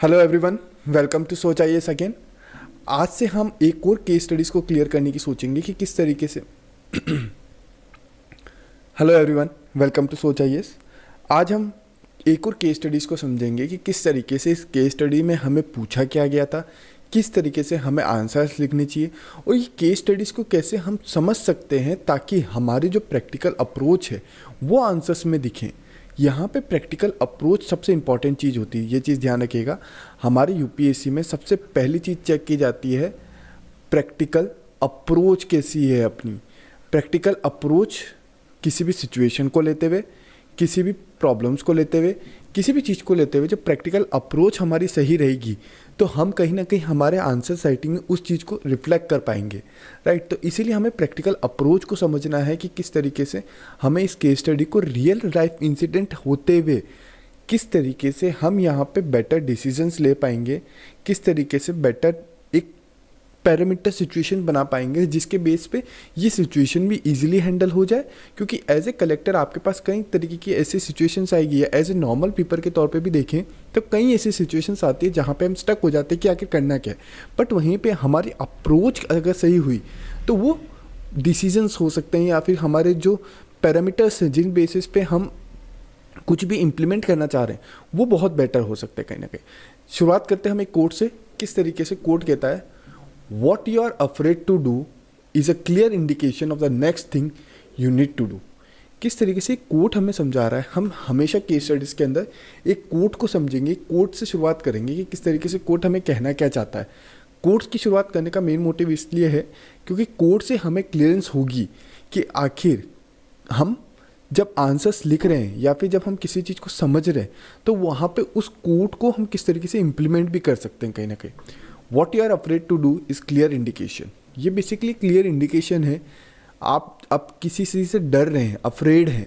Hello everyone, welcome to सोच IAS again. आज से हम एक और केस स्टडीज़ को क्लियर करने की सोचेंगे कि किस तरीके से हेलो एवरीवन, वेलकम टू सोच आईएएस। आज हम एक और केस स्टडीज़ को समझेंगे कि किस तरीके से इस केस स्टडी में हमें पूछा क्या गया था, किस तरीके से हमें आंसर्स लिखने चाहिए और ये केस स्टडीज़ को कैसे हम समझ सकते हैं ताकि हमारी जो प्रैक्टिकल अप्रोच है वो आंसर्स में दिखें। यहाँ पे प्रैक्टिकल अप्रोच सबसे इम्पॉर्टेंट चीज़ होती है, ये चीज़ ध्यान रखिएगा। हमारे यूपीएससी में सबसे पहली चीज़ चेक की जाती है प्रैक्टिकल अप्रोच कैसी है अपनी। प्रैक्टिकल अप्रोच किसी भी सिचुएशन को लेते हुए, किसी भी प्रॉब्लम्स को लेते हुए, किसी भी चीज़ को लेते हुए जब प्रैक्टिकल अप्रोच हमारी सही रहेगी तो हम कहीं ना कहीं हमारे आंसर राइटिंग में उस चीज़ को रिफ्लेक्ट कर पाएंगे, राइट। तो इसीलिए हमें प्रैक्टिकल अप्रोच को समझना है कि किस तरीके से हमें इस केस स्टडी को रियल लाइफ इंसिडेंट होते हुए किस तरीके से हम यहाँ पे बेटर डिसीजंस ले पाएंगे, किस तरीके से बेटर एक पैरामीटर सिचुएशन बना पाएंगे जिसके बेस पे ये सिचुएशन भी इजीली हैंडल हो जाए। क्योंकि एज ए कलेक्टर आपके पास कई तरीके की ऐसी सिचुएशंस आएगी, या एज ए नॉर्मल पेपर के तौर पे भी देखें तो कई ऐसी सिचुएशंस आती है जहाँ पे हम स्टक हो जाते हैं कि आखिर करना क्या है। बट वहीं पे हमारी अप्रोच अगर सही हुई तो वो डिसीजंस हो सकते हैं, या फिर हमारे जो पैरामीटर्स हैं जिन बेसिस पे हम कुछ भी इम्प्लीमेंट करना चाह रहे हैं वो बहुत बेटर हो सकते हैं कहीं ना कहीं। शुरुआत करते हैं हम एक कोट से। किस तरीके से कोट कहता है, what you are afraid to do is a clear indication of the next thing you need to do. किस तरीके से कोट हमें समझा रहा है। हम हमेशा केस स्टडीज़ के अंदर एक कोट को समझेंगे, कोट से शुरुआत करेंगे कि किस तरीके से कोट हमें कहना क्या चाहता है। कोट्स की शुरुआत करने का मेन मोटिव इसलिए है क्योंकि कोट से हमें क्लियरेंस होगी कि आखिर हम जब आंसर्स लिख रहे हैं या फिर जब हम किसी चीज़ को समझ रहे हैं तो वहाँ पे उस कोट को हम किस तरीके से इम्प्लीमेंट भी कर सकते हैं कहीं ना कहीं। What you are afraid to do is clear indication. ये बेसिकली क्लियर इंडिकेशन है। आप किसी चीज़ से डर रहे हैं, अफ्रेड हैं,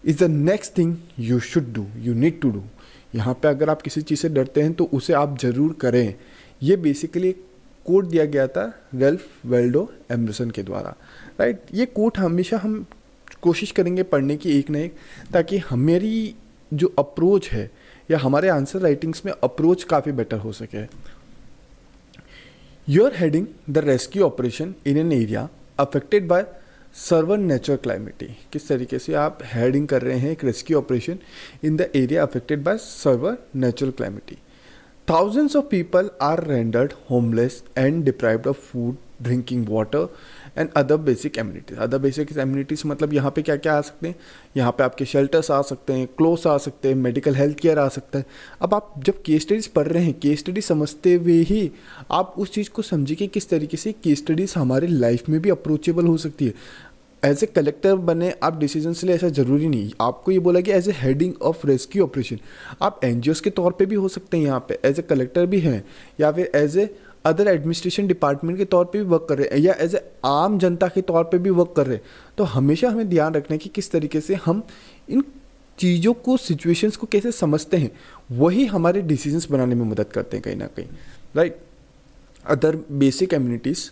is the next thing you should do, you need to do. यहाँ पे अगर आप किसी चीज़ से डरते हैं तो उसे आप ज़रूर करें। ये बेसिकली कोट दिया गया था रैल्फ वाल्डो एमर्सन के द्वारा, राइट। ये कोट हमेशा हम कोशिश करेंगे पढ़ने की एक न एक, ताकि हमारी जो अप्रोच है या हमारे आंसर राइटिंग्स में अप्रोच काफ़ी बेटर हो सके। You are heading the rescue operation in an area affected by severe natural calamity. किस तरीके से आप हेडिंग कर रहे हैं एक rescue operation in the area affected by severe natural calamity. Thousands of people are rendered homeless and deprived of food, drinking water and other basic amenities. Other basic amenities मतलब यहाँ पे क्या क्या आ सकते हैं, यहाँ पे आपके शेल्टर्स आ सकते हैं, क्लोथ्स आ सकते हैं, मेडिकल हेल्थ केयर आ सकता है। अब आप जब केस स्टडीज़ पढ़ रहे हैं, केस स्टडी समझते हुए ही आप उस चीज़ को समझिए कि किस तरीके से केस स्टडीज़ हमारी लाइफ में भी अप्रोचेबल हो सकती है। एज ए कलेक्टर बने आप डिसीजंस ले, ऐसा ज़रूरी नहीं। आपको ये बोला कि as a heading of rescue operation आप एनजीओस के तौर पे भी हो सकते हैं, यहाँ पे एज ए कलेक्टर भी हैं, या फिर as a other administration department के तौर पे भी वर्क कर रहे हैं, या एज ए आम जनता के तौर पे भी वर्क कर रहे हैं। तो हमेशा हमें ध्यान रखना है कि किस तरीके से हम इन चीज़ों को, सिचुएशंस को कैसे समझते हैं, वही हमारे डिसीजंस बनाने में मदद करते हैं कहीं ना कहीं, right. Other basic amenities,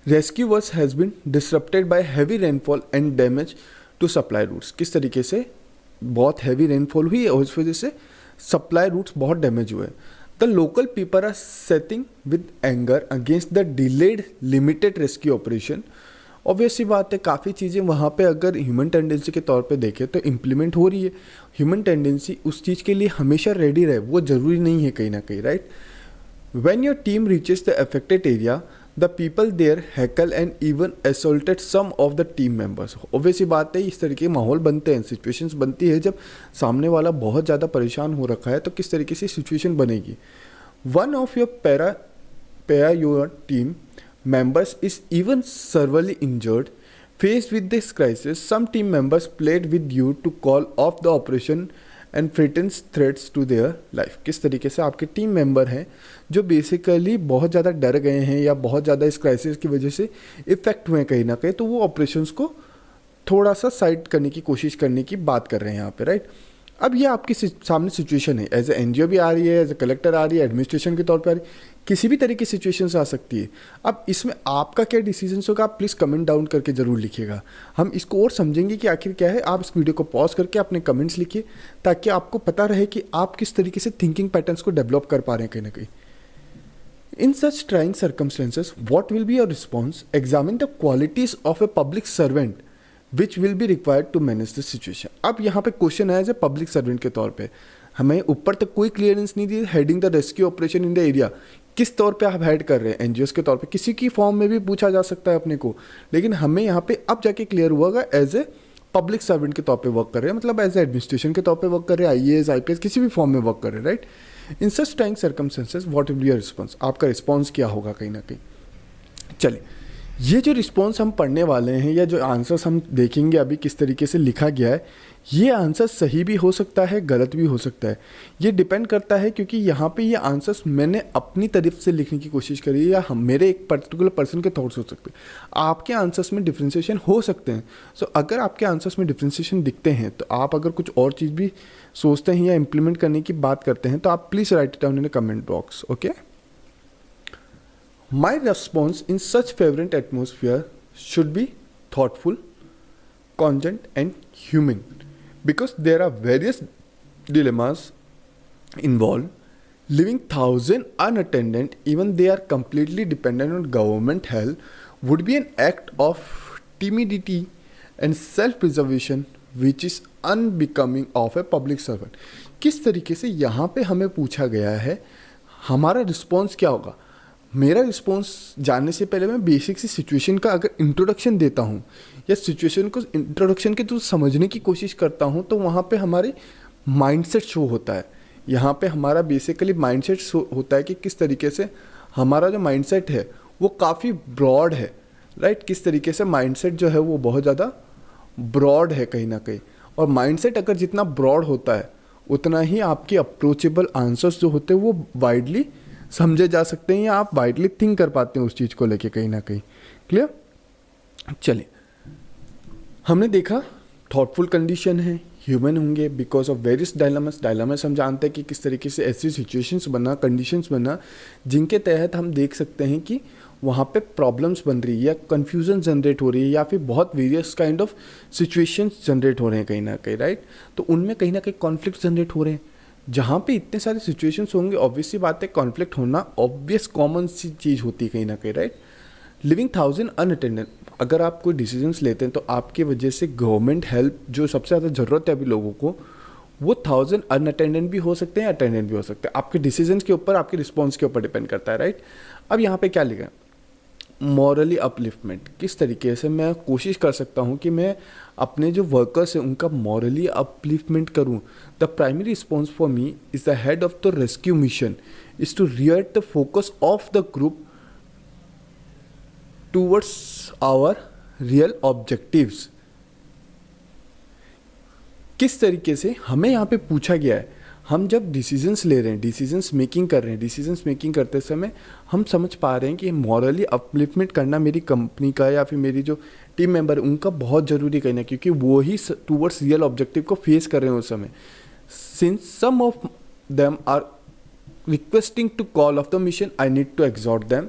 rescue work has been disrupted by heavy rainfall and damage to supply routes. किस तरीके से बहुत हैवी रेनफॉल हुई है और इस वजह से सप्लाई रूट्स बहुत डैमेज हुए। The local people are setting with anger against the delayed limited rescue operation. Obviously बात है, काफ़ी चीज़ें वहाँ पे अगर ह्यूमन टेंडेंसी के तौर पे देखें तो इम्प्लीमेंट हो रही है। ह्यूमन टेंडेंसी उस चीज़ के लिए हमेशा रेडी रहे, वो ज़रूरी नहीं है कहीं ना कहीं, right. When your team reaches the affected area the people there heckle and even assaulted some of the team members. Obviously बात है, इस तरीके के माहौल बनते हैं, सिचुएशंस बनती है जब सामने वाला बहुत ज़्यादा परेशान हो रखा है तो किस तरीके से सिचुएशन बनेगी। One of your para your team members is even severely injured. Faced with this crisis, some team members plead with you to call off the operation and threatens threats to their life. किस तरीके से आपके team member हैं जो basically बहुत ज़्यादा डर गए हैं या बहुत ज़्यादा इस क्राइसिस की वजह से इफ़ेक्ट हुए हैं कहीं ना कहीं, तो वो ऑपरेशंस को थोड़ा सा साइड करने की कोशिश करने की बात कर रहे हैं यहाँ पे, राइट। अब ये आपके सामने सिचुएशन है, एज ए एनजीओ भी आ रही है, एज ए कलेक्टर आ रही है, एडमिनिस्ट्रेशन के तौर पर आ रही है। किसी भी तरह की सिचुएशंस आ सकती है। अब इसमें आपका क्या डिसीजंस होगा, आप प्लीज़ कमेंट डाउन करके ज़रूर लिखिएगा। हम इसको और समझेंगे कि आखिर क्या है। आप इस वीडियो को पॉज करके अपने कमेंट्स लिखिए ताकि आपको पता रहे कि आप किस तरीके से थिंकिंग पैटर्न्स को डेवलप कर पा रहे हैं कहीं ना कहीं। In such trying circumstances, what will be your response? Examine the qualities of a public servant which will be required to manage the situation. अब यहाँ पे क्वेश्चन है एज ए पब्लिक सर्वेंट के तौर पे, हमें ऊपर तक कोई क्लियरेंस नहीं दी, heading the rescue operation in the area, किस तौर पे आप हेड कर रहे हैं, एनजीओस के तौर पे, किसी की फॉर्म में भी पूछा जा सकता है अपने को, लेकिन हमें यहाँ पे अब जाके क्लियर हुआ एज ए पब्लिक सर्वेंट के तौर पे वर्क कर रहे हैं, मतलब एज ए एडमिनिस्ट्रेशन के तौर पे वर्क कर रहे हैं, आईएएस आईपीएस किसी भी फॉर्म में वर्क कर रहे हैं, right. In such trying circumstances what will be your response, आपका रिस्पॉन्स क्या होगा कहीं ना कहीं। चलिए, ये जो रिस्पॉन्स हम पढ़ने वाले हैं या जो आंसर्स हम देखेंगे अभी किस तरीके से लिखा गया है, ये आंसर सही भी हो सकता है, गलत भी हो सकता है, ये डिपेंड करता है, क्योंकि यहाँ पे ये आंसर्स मैंने अपनी तरफ से लिखने की कोशिश करी है या मेरे एक पर्टिकुलर पर्सन के थॉट्स हो सकते हैं, आपके आंसर्स में डिफ्रेंशिएशन हो सकते हैं। सो अगर आपके आंसर्स में डिफ्रेंशिएशन दिखते हैं तो आप अगर कुछ और चीज़ भी सोचते हैं या इम्प्लीमेंट करने की बात करते हैं तो आप please write it down in comment box, okay. My response in such favorable atmosphere should be thoughtful, congent and human, because there are various dilemmas involved. Leaving thousands unattended, even they are completely dependent on government help, would be an act of timidity and self-preservation which is unbecoming of a public servant. किस तरीके से यहाँ पे हमें पूछा गया है हमारा रिस्पॉन्स क्या होगा। मेरा रिस्पॉन्स जानने से पहले मैं बेसिक सी सिचुएशन का अगर इंट्रोडक्शन देता हूँ या सिचुएशन को इंट्रोडक्शन के थ्रू समझने की कोशिश करता हूँ तो वहाँ पे हमारे माइंडसेट शो होता है। यहाँ पे हमारा बेसिकली माइंडसेट शो होता है कि किस तरीके से हमारा जो माइंडसेट है वो काफ़ी ब्रॉड है, राइट। किस तरीके से माइंडसेट जो है वो बहुत ज़्यादा ब्रॉड है कहीं ना कहीं, और माइंडसेट अगर जितना ब्रॉड होता है उतना ही आपके अप्रोचेबल आंसर्स जो होते हैं वो वाइडली समझे जा सकते हैं या आप वाइडली थिंक कर पाते हैं उस चीज़ को लेके कहीं ना कहीं। क्लियर। चलिए, हमने देखा थॉटफुल कंडीशन है, ह्यूमन होंगे बिकॉज ऑफ वेरियस डायलामस हम जानते हैं कि किस तरीके से ऐसी सिचुएशंस बना, कंडीशंस बना जिनके तहत हम देख सकते हैं कि वहाँ पे प्रॉब्लम्स बन रही है या कन्फ्यूजन जनरेट हो रही है या फिर बहुत various kind of situations generate हो रहे हैं कहीं ना कहीं, राइट। तो उनमें कहीं ना कहीं कॉन्फ्लिक्ट जनरेट हो रहे हैं। जहाँ पे इतने सारे सिचुएशंस होंगे ऑब्वियस सी बात है, कॉन्फ्लिक्ट होना ऑब्वियस कॉमन सी चीज़ होती है कहीं ना कहीं, राइट। लिविंग थाउजेंड अनअटेंडेड, अगर आप कोई डिसीजंस लेते हैं तो आपकी वजह से गवर्नमेंट हेल्प जो सबसे ज़्यादा ज़रूरत है अभी लोगों को, वो 1000 अनअटेंडेंट भी हो सकते हैं, अटेंडेंट भी हो सकते हैं। आपके डिसीजंस के ऊपर, आपके रिस्पॉन्स के ऊपर डिपेंड करता है, राइट। अब यहाँ पे क्या लिखा है, मॉरली अपलिफ्टमेंट, किस तरीके से मैं कोशिश कर सकता हूँ कि मैं अपने जो वर्कर्स हैं उनका मॉरली अपलिफ्टमेंट करूँ। The primary response for me is the head of the rescue mission is to reorient the focus of the group towards our real objectives. किस तरीके से हमें यहाँ पे पूछा गया है, हम जब डिसीजंस ले रहे हैं, डिसीजंस मेकिंग कर रहे हैं, डिसीजंस मेकिंग करते समय हम समझ पा रहे हैं कि मॉरली अपलिफ्टमेंट करना मेरी कंपनी का या फिर मेरी जो टीम मेंबर है उनका बहुत ज़रूरी कहना, क्योंकि वो ही टूवर्ड्स रियल ऑब्जेक्टिव को फेस कर रहे हैं उस समय। Since some of them are requesting to call off the mission, I need to exhort them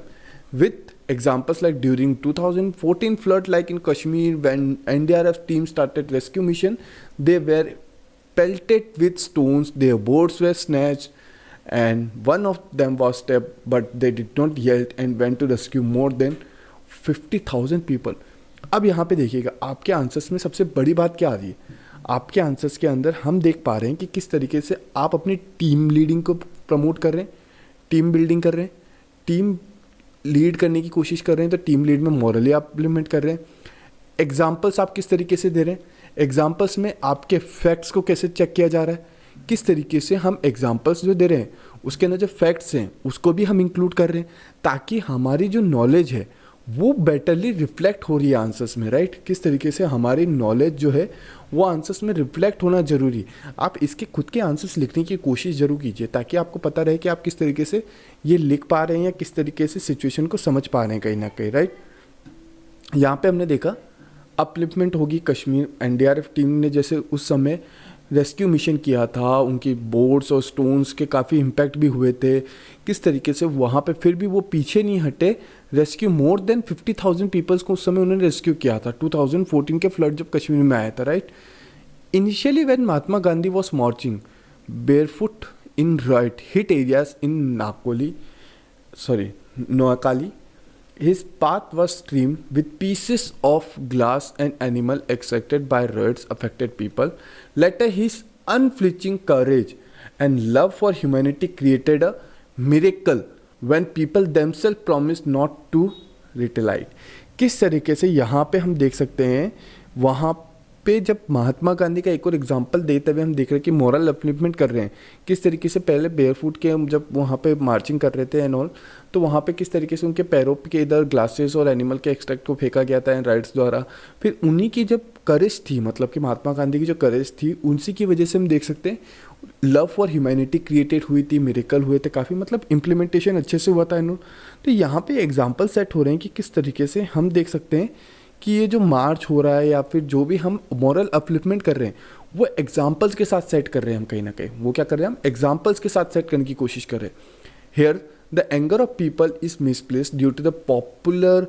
with examples like during 2014 flood like in Kashmir when NDRF team started rescue mission, they were pelted with stones, their boats were snatched and one of them was stabbed, but they did not yield and went to rescue more than 50,000 people. अब यहाँ पे देखिएगा आपके answers में सबसे बड़ी बात क्या आ रही है। आपके आंसर्स के अंदर हम देख पा रहे हैं कि किस तरीके से आप अपनी टीम लीडिंग को प्रमोट कर रहे हैं, टीम बिल्डिंग कर रहे हैं, टीम लीड करने की कोशिश कर रहे हैं, तो टीम लीड में मॉरली आप इम्प्लीमेंट कर रहे हैं। एग्जाम्पल्स आप किस तरीके से दे रहे हैं, एग्जाम्पल्स में आपके फैक्ट्स को कैसे चेक किया जा रहा है, किस तरीके से हम एग्जाम्पल्स जो दे रहे हैं उसके अंदर जो फैक्ट्स हैं उसको भी हम इंक्लूड कर रहे हैं, ताकि हमारी जो नॉलेज है वो बेटरली रिफ्लेक्ट हो रही है आंसर्स में, राइट। किस तरीके से हमारी नॉलेज जो है वो आंसर्स में रिफ्लेक्ट होना ज़रूरी। आप इसके खुद के आंसर्स लिखने की कोशिश ज़रूर कीजिए ताकि आपको पता रहे कि आप किस तरीके से ये लिख पा रहे हैं या किस तरीके से सिचुएशन को समझ पा रहे हैं कहीं ना कहीं, राइट। यहाँ पे हमने देखा अपलिफ्टमेंट होगी कश्मीर, एनडीआरएफ टीम ने जैसे उस समय रेस्क्यू मिशन किया था, उनकी बोट्स और स्टोन्स के काफ़ी इम्पैक्ट भी हुए थे, किस तरीके से वहाँ पे फिर भी वो पीछे नहीं हटे, रेस्क्यू मोर देन 50,000 पीपल्स को उस समय उन्होंने रेस्क्यू किया था 2014 के फ्लड जब कश्मीर में आया था, right. Initially when Mahatma Gandhi was marching barefoot in right hit areas in Noakhali, his path was strewn with pieces of glass and animal extracted by riots affected people. Later, his unflinching courage and love for humanity created a miracle when people themselves promised not to retaliate. किस तरीके से यहाँ पे हम देख सकते हैं, वहाँ पे जब महात्मा गांधी का एक और एग्जांपल देते हुए हम देख रहे हैं कि मॉरल अपलिफ्टमेंट कर रहे हैं, किस तरीके से पहले बेयरफुट के जब वहाँ पे मार्चिंग कर रहे थे एंड ऑल, तो वहाँ पे किस तरीके से उनके पैरों के इधर ग्लासेस और एनिमल के एक्सट्रैक्ट को फेंका गया था एंड राइट्स द्वारा। फिर उन्हीं की जब करेज थी, मतलब कि महात्मा गांधी की जो करेज थी, उसी की वजह से हम देख सकते हैं लव फॉर ह्यूमैनिटी क्रिएटेड हुई थी, मिरेकल हुए थे, काफ़ी मतलब इम्प्लीमेंटेशन अच्छे से हुआ था एंड ऑल। तो यहाँ पे एग्जाम्पल सेट हो रहे हैं कि किस तरीके से हम देख सकते हैं कि ये जो मार्च हो रहा है या फिर जो भी हम मॉरल अपलिफ्टमेंट कर रहे हैं वो एग्जाम्पल्स के साथ सेट कर रहे हैं हम कहीं ना कहीं। वो क्या कर रहे हैं, हम एग्जाम्पल्स के साथ सेट करने की कोशिश कर रहे हैं। Here the anger of people is misplaced due to the popular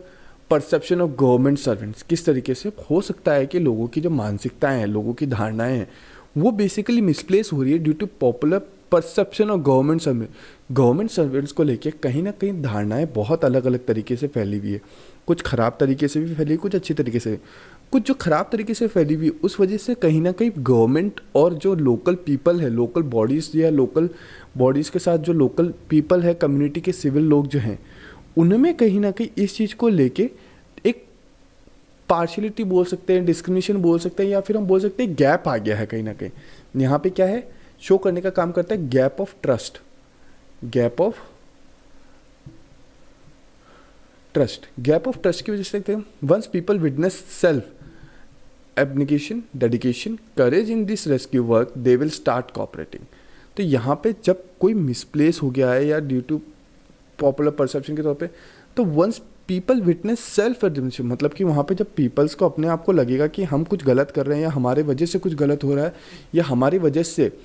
perception of government servants. किस तरीके से हो सकता है कि लोगों की जो मानसिकताएं हैं, लोगों की धारणाएं हैं, वो बेसिकली मिसप्लेस हो रही है due to popular perception of government servant. Government servants को लेके कहीं ना कहीं धारणाएं बहुत अलग अलग तरीके से फैली हुई है, कुछ ख़राब तरीके से भी फैली, कुछ अच्छी तरीके से। कुछ जो ख़राब तरीके से फैली हुई उस वजह से कहीं ना कहीं गवर्नमेंट और जो लोकल पीपल है, लोकल बॉडीज़ या लोकल बॉडीज़ के साथ जो लोकल पीपल है, कम्युनिटी के सिविल लोग जो हैं, उनमें कहीं ना कहीं इस चीज़ को लेके एक पार्शलिटी बोल सकते हैं, डिस्क्रिमिनेशन बोल सकते हैं, या फिर हम बोल सकते हैं गैप आ गया है कहीं ना कहीं। यहाँ पे क्या है, शो करने का काम करता है gap of trust, gap of trust की वजह से देखते हैं once people witness self abnegation, dedication, courage in this rescue work, they will start cooperating. तो यहाँ पे जब कोई मिसप्लेस हो गया है या ड्यू टू पॉपुलर परसेप्शन के तौर पे, तो वंस पीपल विटनेस सेल्फ एब्निकेशन, मतलब कि वहाँ पे जब पीपल्स को अपने आप को लगेगा कि हम कुछ गलत कर रहे हैं या हमारे वजह से कुछ गलत हो रहा है या हमारी वजह से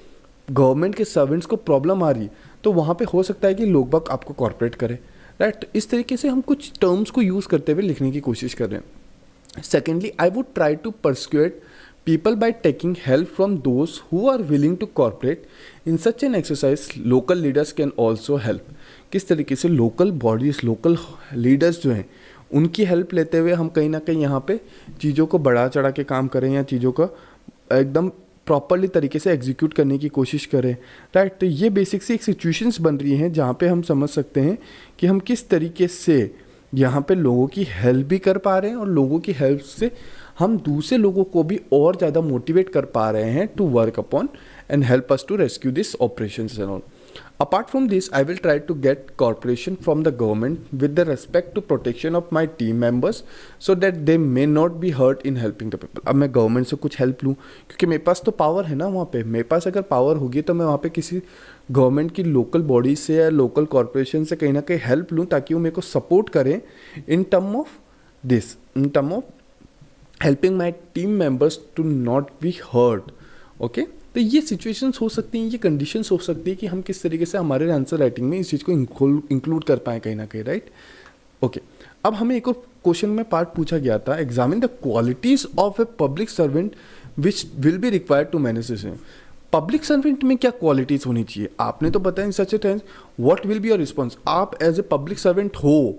गवर्नमेंट के सर्वेंट्स को प्रॉब्लम आ रही, तो वहाँ पे हो सकता है कि लोग बाग आपको कॉर्पोरेट करें, राइट। इस तरीके से हम कुछ टर्म्स को यूज़ करते हुए लिखने की कोशिश कर रहे हैं। Secondly, I would try to persuade people by taking help from those who are willing to cooperate in such an exercise. Local leaders can also help. किस तरीके से लोकल बॉडीज़, लोकल लीडर्स जो हैं, उनकी हेल्प लेते हुए हम कहीं ना कहीं यहाँ पे चीज़ों को बढ़ा चढ़ा के काम करें या चीज़ों को एकदम प्रॉपरली तरीके से एग्जीक्यूट करने की कोशिश करें, राइट। तो ये बेसिक सी एक सिचुएशंस बन रही हैं जहाँ पे हम समझ सकते हैं कि हम किस तरीके से यहाँ पे लोगों की हेल्प भी कर पा रहे हैं और लोगों की हेल्प से हम दूसरे लोगों को भी और ज़्यादा मोटिवेट कर पा रहे हैं to work upon and help us to rescue this operations and all. Apart from this, I will try to get cooperation from the government with the respect to protection of my team members so that they may not be hurt in helping the people. अब मैं government से कुछ help लूँ क्योंकि मेरे पास तो power है ना वहाँ पे, मेरे पास अगर पावर होगी तो मैं वहाँ पे किसी गवर्नमेंट की लोकल बॉडी से या लोकल कॉरपोरेशन से कहीं ना कहीं हेल्प लूँ ताकि वो मेरे को सपोर्ट करें in term of this, in term of helping my team members to not be hurt. Okay, तो ये सिचुएशंस हो सकती हैं, ये कंडीशंस हो सकती है कि हम किस तरीके से हमारे आंसर राइटिंग में इस चीज़ को इंक्लूड कर पाएँ कहीं ना कहीं, राइट। ओके, अब हमें एक और क्वेश्चन में पार्ट पूछा गया था, examine the qualities of a public servant which will be required to manage this. Public servant में क्या क्वालिटीज़ होनी चाहिए, आपने तो बताया in such a times, what will be your response. आप एज ए पब्लिक सर्वेंट हो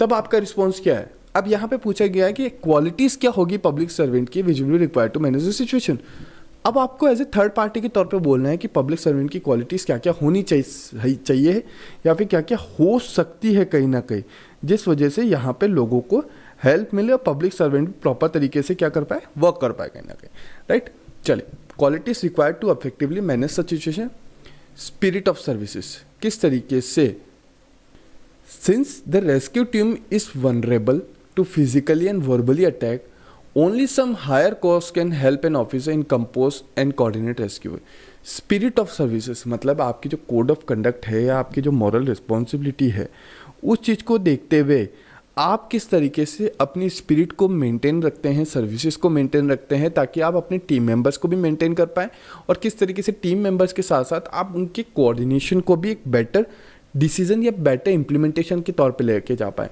तब आपका रिस्पॉन्स क्या है। अब यहाँ पे पूछा गया है कि क्वालिटीज़ क्या होगी पब्लिक सर्वेंट की which will be required to manage the situation. अब आपको एज ए थर्ड पार्टी के तौर पे बोलना है कि पब्लिक सर्वेंट की क्वालिटीज़ क्या क्या होनी चाहिए या फिर क्या क्या हो सकती है कहीं ना कहीं, जिस वजह से यहाँ पे लोगों को हेल्प मिले और पब्लिक सर्वेंट प्रॉपर तरीके से क्या कर पाए, वर्क कर पाए कहीं ना कहीं, राइट। चलिए, qualities required to effectively manage such situation. Spirit of services, किस तरीके से since the rescue team is vulnerable to physically and verbally attack, only some higher cost can help an officer in compose and coordinate rescue। Spirit of services मतलब आपकी जो code of conduct है या आपकी जो मॉरल रिस्पॉन्सिबिलिटी है, उस चीज़ को देखते हुए आप किस तरीके से अपनी स्पिरिट को मेंटेन रखते हैं, सर्विसेज को मेंटेन रखते हैं, ताकि आप अपने टीम मेंबर्स को भी मेंटेन कर पाएँ, और किस तरीके से टीम मेंबर्स के साथ साथ आप उनके कोऑर्डिनेशन को भी एक बेटर डिसीजन या बेटर इम्प्लीमेंटेशन के तौर पे लेके जा पाएँ।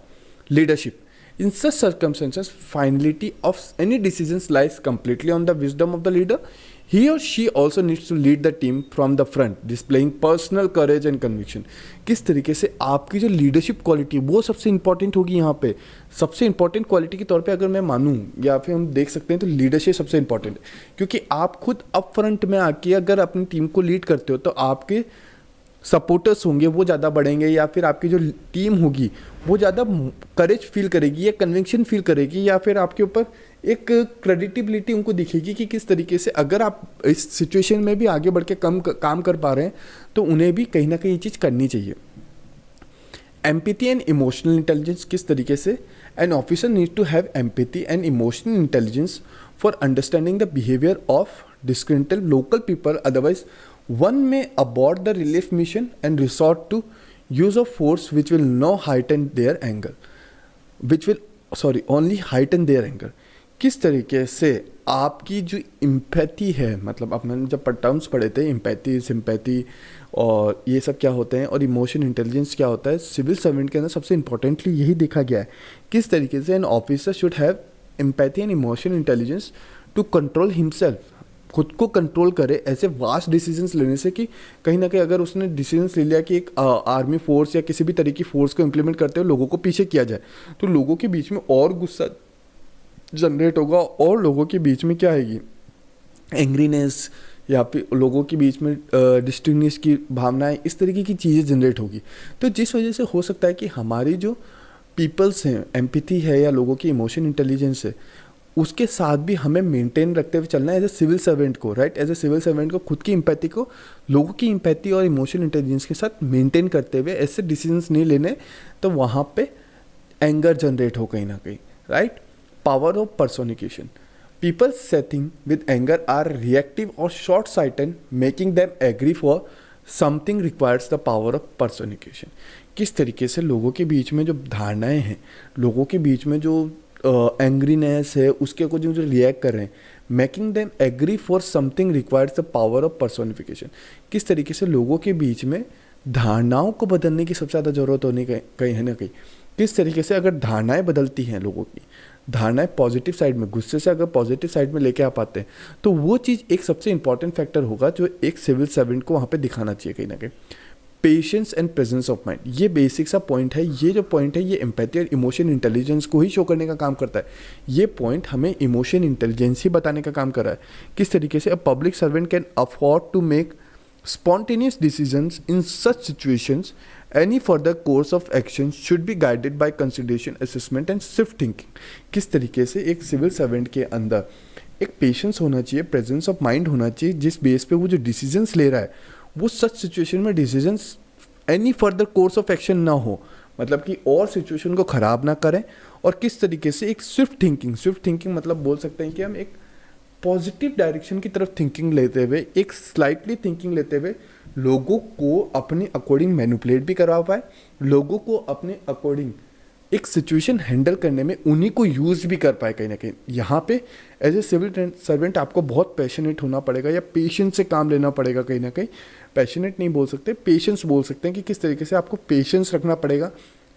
Leadership in such circumstances, finality of any decisions lies completely on the wisdom of the leader. He or she also needs to lead the team from the front, displaying personal courage and conviction. किस तरीके से आपकी जो leadership quality वो सबसे important होगी यहाँ पे। सबसे इंपॉर्टेंट क्वालिटी के तौर पे अगर मैं मानूँ या फिर हम देख सकते हैं तो लीडरशिप सबसे इंपॉर्टेंट है, क्योंकि आप खुद अप फ्रंट में आके अगर अपनी टीम को लीड करते हो तो आपके सपोर्टर्स होंगे वो ज़्यादा बढ़ेंगे, या फिर आपकी जो टीम होगी वो ज़्यादा करेज फील करेगी या कन्विक्शन फील करेगी, या फिर आपके ऊपर एक क्रेडिटिबिलिटी उनको दिखेगी कि किस तरीके से अगर आप इस सिचुएशन में भी आगे बढ़ के काम कर पा रहे हैं तो उन्हें भी कहीं ना कहीं ये चीज़ करनी चाहिए। एम्पैथी एंड इमोशनल इंटेलिजेंस, किस तरीके से an officer need to have empathy and emotional intelligence for understanding the behaviour of discriminated local people, otherwise one may abort the relief mission and resort to use of force which will only heighten their anger. किस तरीके से आपकी जो empathy है, मतलब अपने जब terms पढ़े थे इम्पैथी, सिंपैथी और ये सब क्या होते हैं, और इमोशन इंटेलिजेंस क्या होता है, सिविल सर्वेंट के अंदर सबसे इंपॉर्टेंटली यही देखा गया है। किस तरीके से an officer should have empathy and emotion intelligence to control himself, खुद को कंट्रोल करे ऐसे वास्ट डिसीजंस लेने से कि कहीं ना कहीं अगर उसने डिसीजंस ले लिया कि एक आर्मी फोर्स या किसी भी तरीके की फोर्स को इम्प्लीमेंट करते हुए लोगों को पीछे किया जाए, तो लोगों के बीच में और गुस्सा जनरेट होगा और लोगों के बीच में क्या आएगी, एंग्रीनेस, या फिर लोगों के बीच में डिस्टिंग्विश की भावनाएं, इस तरीके की चीज़ें जनरेट होगी। तो जिस वजह से हो सकता है कि हमारी जो पीपल्स हैं, एम्पैथी है या लोगों की इमोशन इंटेलिजेंस है, उसके साथ भी हमें मेंटेन रखते हुए चलना है एज ए सिविल सर्वेंट को, right. As a civil servant को खुद की इम्पैथी को लोगों की इम्पैथी और इमोशन इंटेलिजेंस के साथ मेंटेन करते हुए ऐसे डिसीजंस नहीं लेने तो वहाँ पे एंगर जनरेट हो कहीं ना कहीं, right. Power of persuasion, people seething with anger are reactive और short sighted, making them agree for something requires the power of persuasion. किस तरीके से लोगों के बीच में जो धारणाएँ हैं, लोगों के बीच में जो एंग्रीनेस है, उसके को जो रिएक्ट कर रहे हैं, making them agree for something requires the power of personification. किस तरीके से लोगों के बीच में धारणाओं को बदलने की सबसे ज़्यादा ज़रूरत होनी कहीं है ना कहीं। किस तरीके से अगर धारणाएं बदलती हैं, लोगों की धारणाएं पॉजिटिव साइड में, गुस्से से अगर पॉजिटिव साइड में लेके आ पाते हैं, तो वो चीज़ एक सबसे इंपॉर्टेंट फैक्टर होगा जो एक सिविल सर्वेंट को वहाँ पे दिखाना चाहिए कहीं ना कहीं। Patience and presence of mind, ये बेसिक सा पॉइंट है। ये जो पॉइंट है ये एम्पैथी और इमोशन इंटेलिजेंस को ही शो करने का काम करता है। ये पॉइंट हमें इमोशन इंटेलिजेंस ही बताने का काम कर रहा है। किस तरीके से a public servant can afford to make spontaneous decisions in such situations, any further course of action should be guided by consideration, assessment and swift thinking. किस तरीके से एक सिविल सर्वेंट के अंदर एक पेशेंस होना चाहिए, प्रेजेंस ऑफ माइंड होना चाहिए, जिस बेस पे वो जो डिसीजंस ले रहा है वो सच सिचुएशन में decisions any further course of action ना हो, मतलब कि और सिचुएशन को ख़राब ना करें। और किस तरीके से एक स्विफ्ट थिंकिंग मतलब बोल सकते हैं कि हम एक पॉजिटिव डायरेक्शन की तरफ थिंकिंग लेते हुए, एक स्लाइटली थिंकिंग लेते हुए लोगों को अपने अकॉर्डिंग मैनिपुलेट भी करवा पाए, लोगों को अपने अकॉर्डिंग एक सिचुएशन हैंडल करने में उन्हीं को यूज़ भी कर पाए कहीं ना कहीं। यहाँ पे एज ए सिविल सर्वेंट आपको बहुत पैशनेट होना पड़ेगा या पेशेंस से काम लेना पड़ेगा कहीं ना कहीं। पैशनेट नहीं बोल सकते, पेशेंस बोल सकते हैं कि किस तरीके से आपको पेशेंस रखना पड़ेगा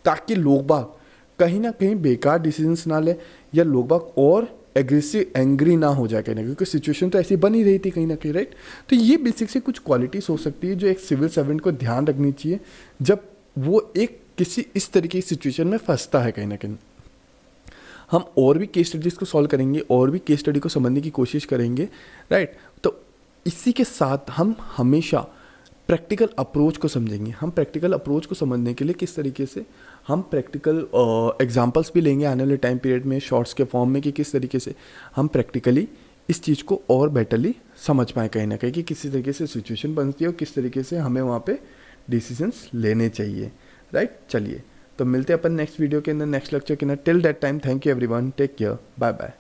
ताकि लोग बाग कहीं ना कहीं बेकार डिसीजंस ना ले या लोग बाग और एग्रेसिव एंग्री ना हो जाए कहीं ना, क्योंकि सिचुएशन तो ऐसी बनी रही थी कहीं ना कहीं, राइट। तो ये बेसिक से कुछ क्वालिटीज़ हो सकती है जो एक सिविल सर्वेंट को ध्यान रखनी चाहिए जब वो एक किसी इस तरीके की सिचुएशन में फंसता है कहीं ना कहीं। हम और भी केस स्टडीज़ को सॉल्व करेंगे और भी केस स्टडी को समझने की कोशिश करेंगे, राइट। तो इसी के साथ हम हमेशा प्रैक्टिकल अप्रोच को समझेंगे। हम प्रैक्टिकल अप्रोच को समझने के लिए किस तरीके से हम प्रैक्टिकल एग्जांपल्स भी लेंगे आने वाले टाइम पीरियड में शॉर्ट्स के फॉर्म में, कि किस तरीके से हम प्रैक्टिकली इस चीज़ को और बेटरली समझ पाएँ कहीं ना कहीं कि किसी तरीके से सिचुएशन बनती है और किस तरीके से हमें वहाँ पे डिसीजंस लेने चाहिए, राइट। चलिए तो मिलते हैं अपन नेक्स्ट वीडियो के अंदर, नेक्स्ट लेक्चर के अंदर। Till that time thank you everyone, take care, bye bye.